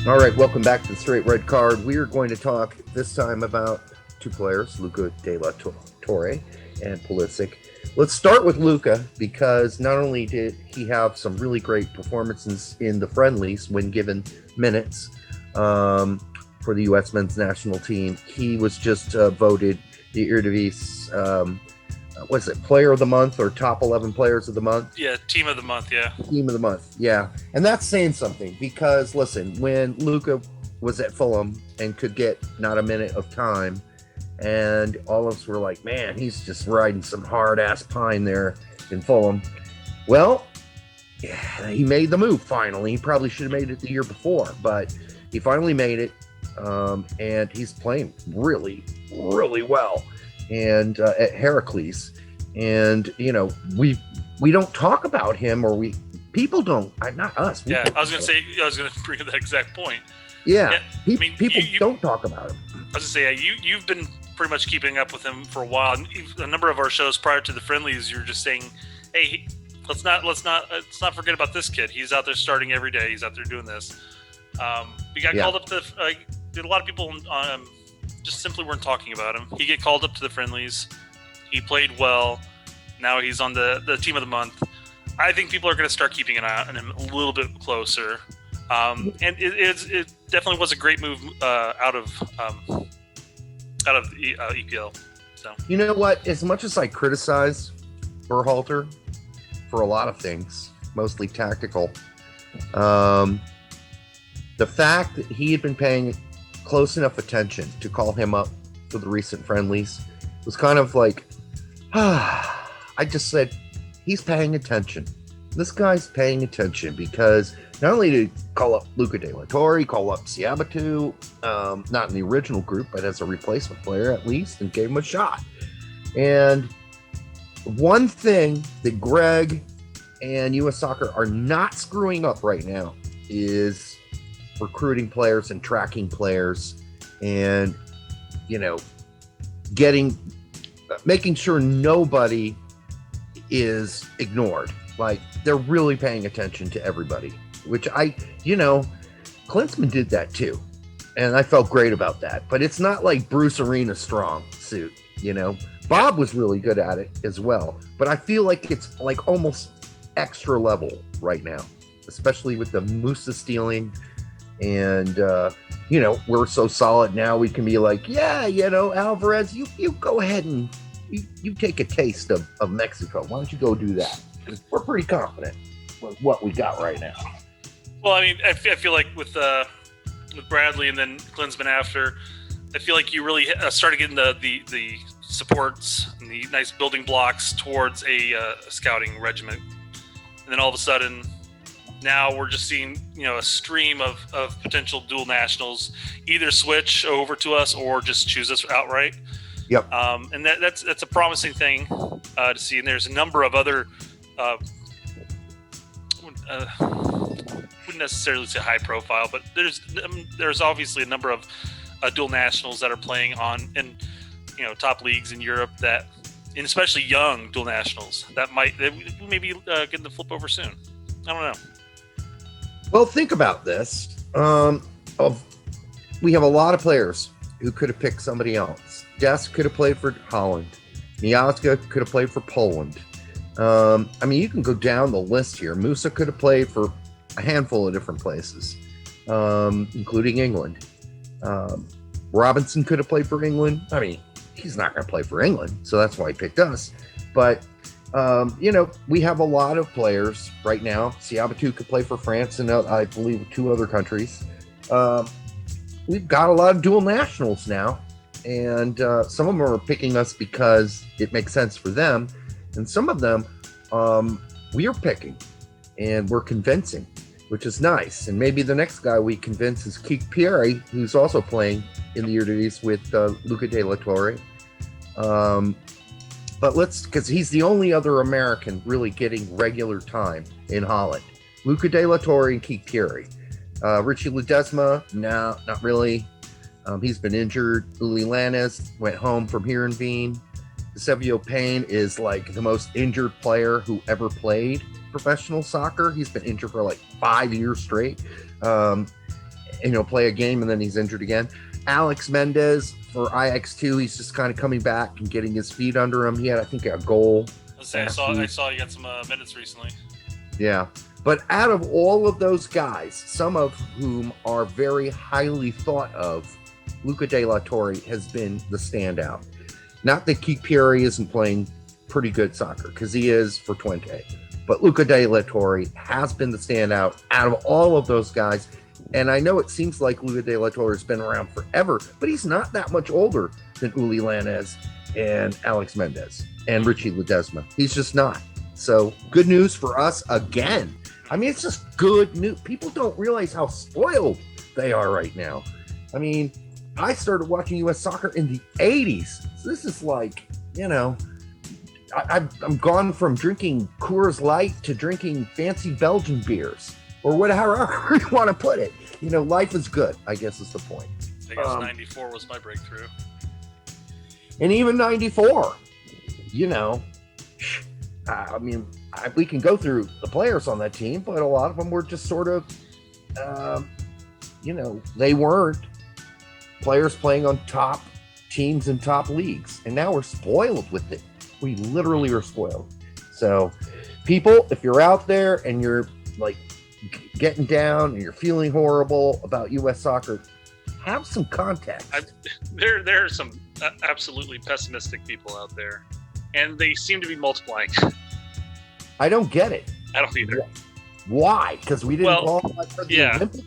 All right, welcome back to the Straight Red Card. We are going to talk this time about two players, Luca Torre and Pulisic. Let's start with Luca because not only did he have some really great performances in the friendlies when given minutes for the U.S. men's national team, he was just voted the Eredivisie, what's it, Player of the Month or Top 11 Players of the Month? Yeah, Team of the Month, yeah. Team of the Month, yeah. And that's saying something because, listen, when Luca was at Fulham and could get not a minute of time, and all of us were like, man, he's just riding some hard-ass pine there in Fulham. Well, yeah, he made the move finally. He probably should have made it the year before, but he finally made it, and he's playing really, really well. And at Heracles, and we don't talk about him, or people don't, not us. Yeah, I was gonna bring up that exact point. Yeah, people don't talk about him. I was gonna say, yeah, you've been pretty much keeping up with him for a while. And a number of our shows prior to the friendlies, you're just saying, hey, let's not forget about this kid. He's out there starting every day. He's out there doing this. We got called up to. A lot of people just simply weren't talking about him. He get called up to the friendlies. He played well. Now he's on the Team of the Month. I think people are going to start keeping an eye on him a little bit closer. And it definitely was a great move out of the EPL. So you know what? As much as I criticize Berhalter for a lot of things, mostly tactical, the fact that he had been paying close enough attention to call him up for the recent friendlies was kind of like, I just said, he's paying attention. This guy's paying attention because not only did he call up Luca De La Torre, call up Siabatu, not in the original group, but as a replacement player at least, and gave him a shot. And one thing that Greg and US Soccer are not screwing up right now is recruiting players and tracking players and making sure nobody is ignored. Like, they're really paying attention to everybody, which Klinsmann did that too, and I felt great about that. But it's not like Bruce Arena strong suit. Bob was really good at it as well, but I feel like it's like almost extra level right now, especially with the Musa stealing. And we're so solid now, we can be like, Alvarez, you go ahead and you take a taste of Mexico. Why don't you go do that? Because we're pretty confident with what we got right now. Well, I mean, I feel like with Bradley and then Klinsmann after, I feel like you really started getting the supports and the nice building blocks towards a scouting regiment. And then all of a sudden, now we're just seeing, a stream of potential dual nationals either switch over to us or just choose us outright. Yep. And that's a promising thing to see. And there's a number of other, wouldn't necessarily say high profile, but there's obviously a number of dual nationals that are playing in top leagues in Europe and especially young dual nationals that may be getting the flip over soon. I don't know. Well, think about this. We have a lot of players who could have picked somebody else. Dest could have played for Holland. Miazga could have played for Poland. You can go down the list here. Musa could have played for a handful of different places, including England. Robinson could have played for England. I mean, he's not going to play for England, so that's why he picked us. But we have a lot of players right now. Siabatu could play for France and I believe 2 other countries. We've got a lot of dual nationals now, and some of them are picking us because it makes sense for them, and some of them we are picking, and we're convincing, which is nice. And maybe the next guy we convince is Kik Pierre, who's also playing in the Eredivisie with Luca De La Torre. But because he's the only other American really getting regular time in Holland. Luca De La Torre and Kik Pierre. Richie Ledesma, no, not really. He's been injured. Uli Lanez went home from Heerenveen. Eusebio Payne is like the most injured player who ever played professional soccer. He's been injured for like 5 years straight. play a game and then he's injured again. Alex Mendez for IX2, he's just kind of coming back and getting his feet under him. He had, I think, a goal. I saw you got some minutes recently. Yeah. But out of all of those guys, some of whom are very highly thought of, Luca de la Torre has been the standout. Not that Keith Pierre isn't playing pretty good soccer, because he is for Twente. But Luca de la Torre has been the standout out of all of those guys. And I know it seems like Luca de la Torre has been around forever, but he's not that much older than Uli Lanez and Alex Mendez and Richie Ledesma. He's just not. So good news for us again. I mean, it's just good news. People don't realize how spoiled they are right now. I mean, I started watching U.S. soccer in the 80s. So this is like, I'm gone from drinking Coors Light to drinking fancy Belgian beers or whatever you want to put it. Life is good, I guess is the point. I guess 94 was my breakthrough. And even 94, we can go through the players on that team, but a lot of them were just sort of, they weren't players playing on top teams in top leagues. And now we're spoiled with it. We literally are spoiled. So people, if you're out there and you're like getting down and you're feeling horrible about U.S. soccer, have some context. There are some absolutely pessimistic people out there, and they seem to be multiplying. I don't get it. I don't either. Why? Because we didn't qualify for the Olympics?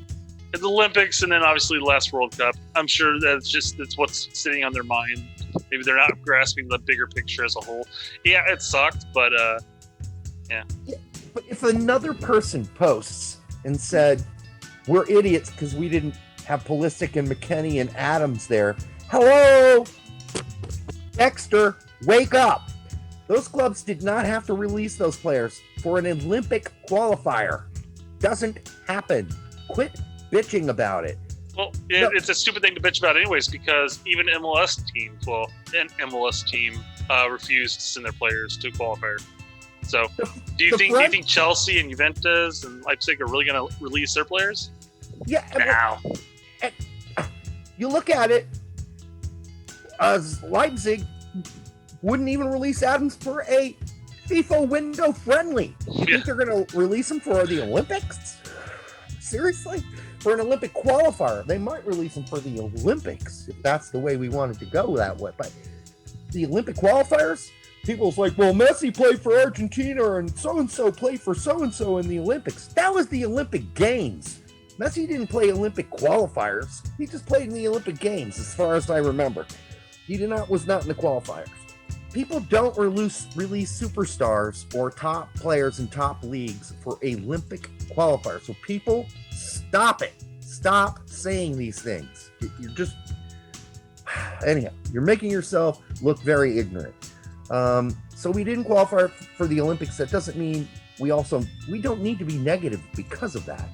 The Olympics, and then obviously the last World Cup. I'm sure that's what's sitting on their mind. Maybe they're not grasping the bigger picture as a whole. Yeah, it sucked, but yeah. But if another person posts and said, we're idiots because we didn't have Pulisic and McKennie and Adams there. Hello, Dexter, wake up. Those clubs did not have to release those players for an Olympic qualifier. Doesn't happen. Quit bitching about it. Well, it's a stupid thing to bitch about anyways, because even an MLS team refused to send their players to qualifier. So, do you think Chelsea and Juventus and Leipzig are really going to release their players? Yeah. Now. You look at it, Leipzig wouldn't even release Adams for a FIFA window friendly. You think they're going to release him for the Olympics? Seriously? For an Olympic qualifier. They might release him for the Olympics if that's the way we wanted to go that way. But the Olympic qualifiers, people's like, well, Messi played for Argentina and so-and-so played for so-and-so in the Olympics. That was the Olympic Games. Messi didn't play Olympic qualifiers. He just played in the Olympic Games, as far as I remember. He was not in the qualifiers. People don't release superstars or top players in top leagues for Olympic qualifiers. So people, stop it. Stop saying these things. You're just... Anyhow, you're making yourself look very ignorant. So we didn't qualify for the Olympics. That doesn't mean we don't need to be negative because of that.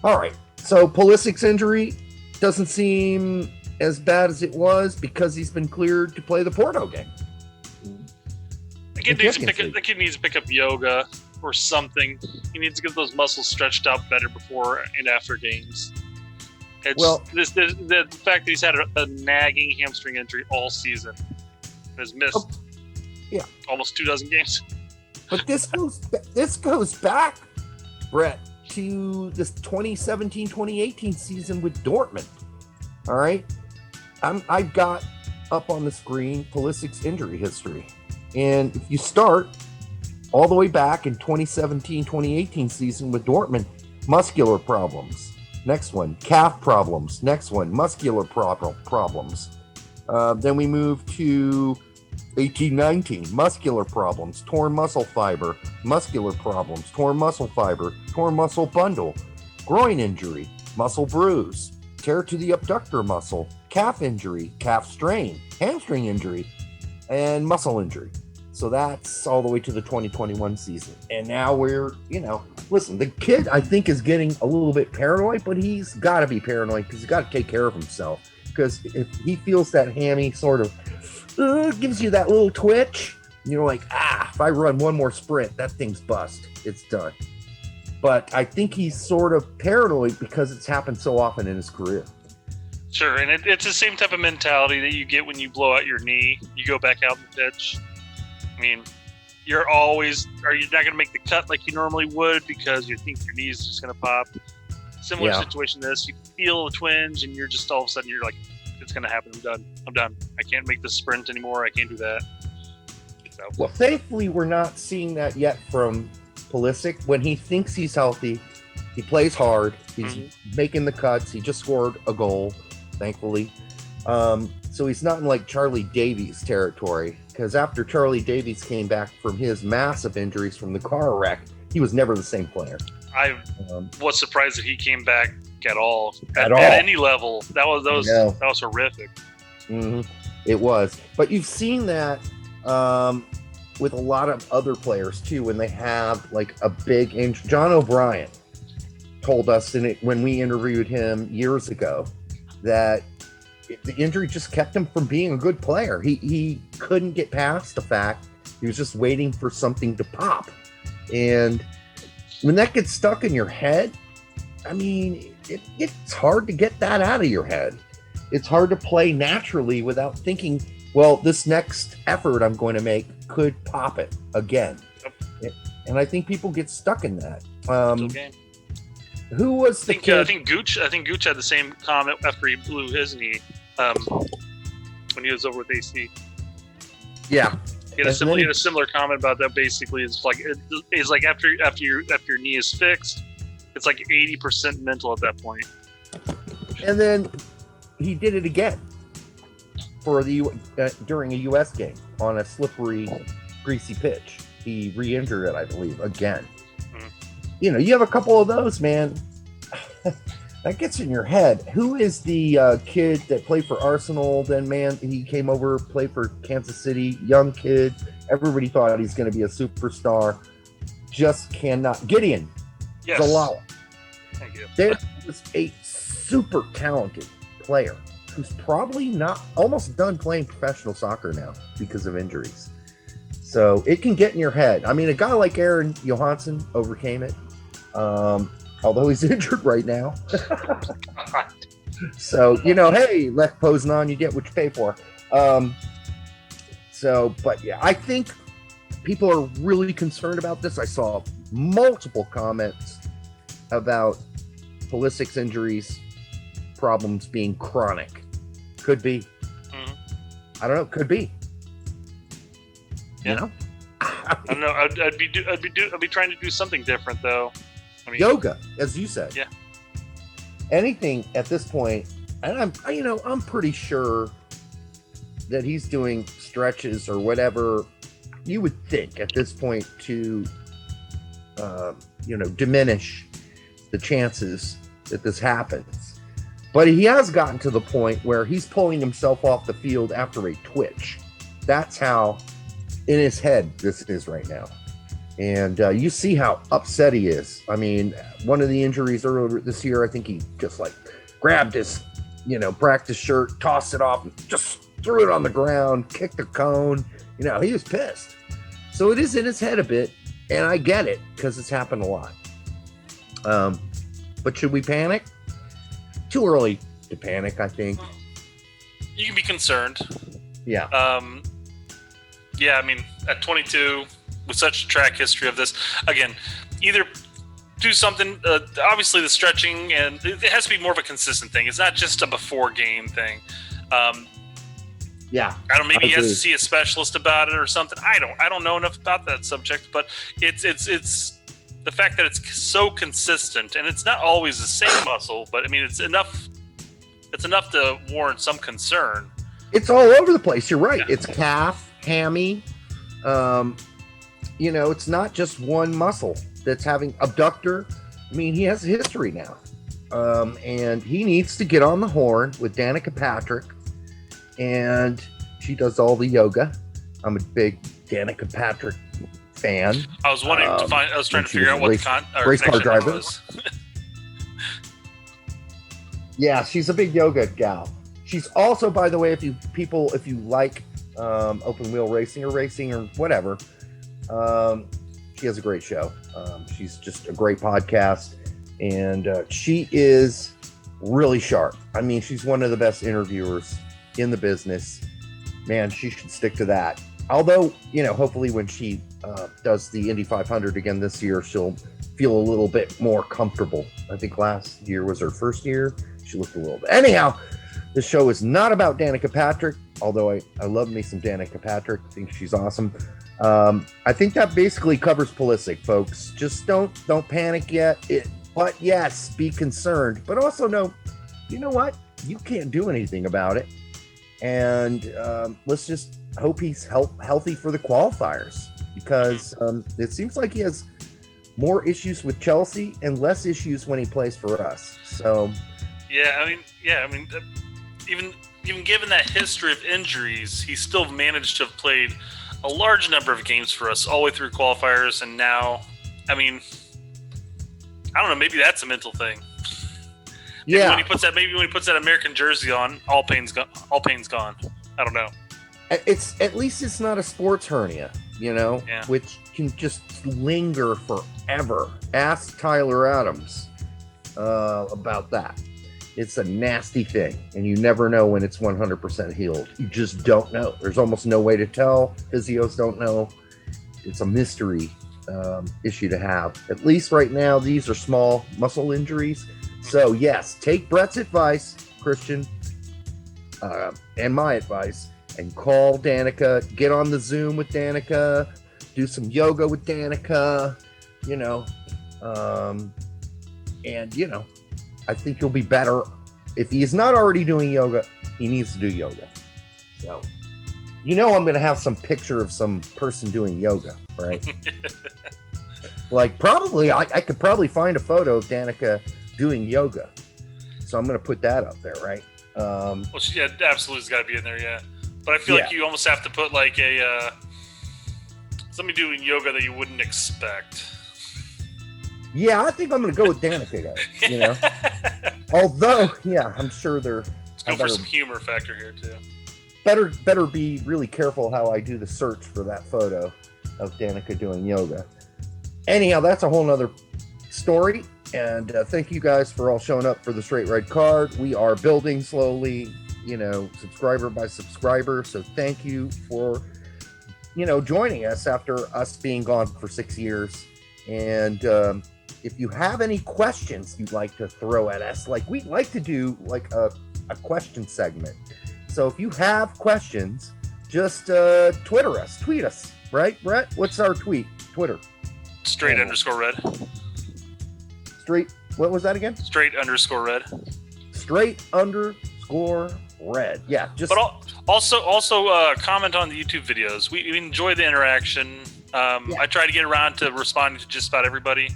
All right. So Pulisic's injury doesn't seem as bad as it was because he's been cleared to play the Porto game. The kid needs to pick up yoga or something. He needs to get those muscles stretched out better before and after games. The fact that he's had a nagging hamstring injury all season, has missed almost 24 games. But this goes back, Brett, to this 2017-2018 season with Dortmund. All right, I've got up on the screen Pulisic's injury history, and if you start all the way back in 2017-2018 season with Dortmund, muscular problems. Next one, calf problems. Next one, muscular problems. Then we move to 18-19, muscular problems, torn muscle fiber, muscular problems, torn muscle fiber, torn muscle bundle, groin injury, muscle bruise, tear to the abductor muscle, calf injury, calf strain, hamstring injury, and muscle injury. So that's all the way to the 2021 season. And now we're, listen, the kid, I think, is getting a little bit paranoid, but he's got to be paranoid because he's got to take care of himself. Because if he feels that hammy sort of gives you that little twitch, you're like, if I run one more sprint, that thing's bust. It's done. but I think he's sort of paranoid because it's happened so often in his career. Sure, and it's the same type of mentality that you get when you blow out your knee. You go back out the pitch. I mean, you're not going to make the cut like you normally would because you think your knee is just going to pop. Similar situation to this. You feel a twinge, and you're just all of a sudden you're like, it's going to happen. I'm done. I can't make this sprint anymore. I can't do that. So. Well, thankfully, we're not seeing that yet from Pulisic. When he thinks he's healthy, he plays hard. He's making the cuts. He just scored a goal, thankfully. So he's not in like Charlie Davies territory, because after Charlie Davies came back from his massive injuries from the car wreck, he was never the same player. I was surprised that he came back at all. At any level. That was horrific. Mm-hmm. It was. But you've seen that with a lot of other players too, when they have like a big injury. John O'Brien told us when we interviewed him years ago that the injury just kept him from being a good player. He couldn't get past the fact he was just waiting for something to pop. And when that gets stuck in your head, I mean, it's hard to get that out of your head. It's hard to play naturally without thinking, well, this next effort I'm going to make could pop it again. And I think people get stuck in that. Who was the kid? I think Gooch had the same comment after he blew his knee when he was over with AC. Yeah. He had a similar comment about that. Basically, it's like after your knee is fixed, it's like 80% mental at that point. And then he did it again for during a U.S. game on a slippery, greasy pitch. He re-injured it, I believe, again. Mm-hmm. You know, you have a couple of those, man. That gets in your head. Who is the kid that played for Arsenal? Then, man, he came over, played for Kansas City, young kid. Everybody thought he's going to be a superstar. Just cannot. Gideon Zalala. Thank you. There was a super talented player who's probably almost done playing professional soccer now because of injuries. So it can get in your head. I mean, a guy like Aaron Johansson overcame it. Although he's injured right now. So, hey, Lech Poznan, you get what you pay for. But yeah, I think people are really concerned about this. I saw multiple comments about Pulisic's injuries problems being chronic. Could be. Mm-hmm. I don't know. Could be. Yeah. You know? I don't know. I'd be trying to do something different though. I mean, yoga, as you said. Yeah. Anything at this point, and I'm pretty sure that he's doing stretches or whatever you would think at this point to, diminish the chances that this happens. But he has gotten to the point where he's pulling himself off the field after a twitch. That's how in his head this is right now. And you see how upset he is. I mean, one of the injuries earlier this year, I think he just grabbed his, practice shirt, tossed it off, and just threw it on the ground, kicked a cone. He was pissed. So it is in his head a bit, and I get it because it's happened a lot. But should we panic? Too early to panic, I think. You can be concerned. Yeah. Yeah, I mean, at 22, with such a track history of this, again, either do something, obviously the stretching, and it has to be more of a consistent thing. It's not just a before game thing. Yeah. I don't know, maybe he has to see a specialist about it or something. I don't know enough about that subject, but it's the fact that it's so consistent, and it's not always the same muscle, but I mean, it's enough to warrant some concern. It's all over the place. You're right. Yeah. It's calf, hammy. It's not just one muscle that's having abductor. I mean, he has a history now. And he needs to get on the horn with Danica Patrick. And she does all the yoga. I'm a big Danica Patrick fan. I was wanting to find. I was trying to figure out what race car driver was. Yeah, she's a big yoga gal. She's also, by the way, if you like open wheel racing or whatever, she has a great show. She's just a great podcast, and she is really sharp. I mean, she's one of the best interviewers in the business. Man, she should stick to that. Although, hopefully when she does the Indy 500 again this year, she'll feel a little bit more comfortable. I think last year was her first year. She looked a little bit. Anyhow, this show is not about Danica Patrick, although I love me some Danica Patrick. I think she's awesome. I think that basically covers Pulisic, folks. Just don't panic yet. But yes, be concerned. But also know, you know what? You can't do anything about it. And let's just hope he's healthy for the qualifiers, because it seems like he has more issues with Chelsea and less issues when he plays for us. So, even given that history of injuries, he still managed to have played a large number of games for us all the way through qualifiers, and now, I don't know, maybe that's a mental thing. Maybe when he puts that American jersey on, all pain's gone. I don't know. At least it's not a sports hernia, which can just linger forever. Ask Tyler Adams about that. It's a nasty thing, and you never know when it's 100% healed. You just don't know. There's almost no way to tell. Physios don't know. It's a mystery issue to have. At least right now, these are small muscle injuries. So yes, take Brett's advice, Christian, and my advice, and call Danica. Get on the Zoom with Danica. Do some yoga with Danica. I think you'll be better. If he is not already doing yoga, he needs to do yoga. So, I'm going to have some picture of some person doing yoga, right? Like probably, I could probably find a photo of Danica doing yoga. So I'm going to put that up there, right? She absolutely has got to be in there, yeah. But I feel like you almost have to put like somebody doing yoga that you wouldn't expect. Yeah, I think I'm going to go with Danica, Although, I'm sure Let's go for some humor factor here, too. Better be really careful how I do the search for that photo of Danica doing yoga. Anyhow, that's a whole nother story. And thank you guys for all showing up for the Straight Red Card. We are building slowly, subscriber by subscriber. So thank you for, joining us after us being gone for 6 years. And if you have any questions you'd like to throw at us, like we'd like to do like a question segment. So if you have questions, just tweet us, right, Brett? What's our Twitter? Straight_red. What was that again? Straight_red. Straight_red. Yeah. But also comment on the YouTube videos. We enjoy the interaction. I try to get around to responding to just about everybody.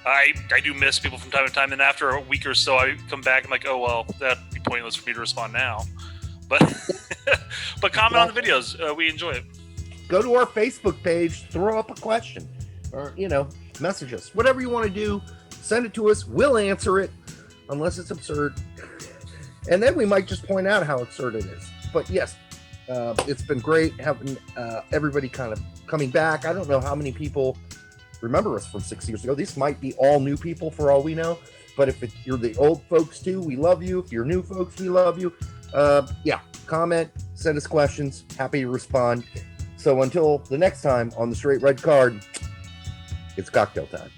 I do miss people from time to time, and after a week or so, I come back and I'm like, oh well, that'd be pointless for me to respond now. But comment on the videos. We enjoy it. Go to our Facebook page, throw up a question, or message us. Whatever you want to do, send it to us. We'll answer it, unless it's absurd, and then we might just point out how absurd it is. But yes, it's been great having everybody kind of coming back. I don't know how many people remember us from 6 years ago. These might be all new people for all we know. But if you're the old folks too, we love you. If you're new folks, we love you. Comment, send us questions. Happy to respond. So until the next time on the Straight Red Card, it's cocktail time.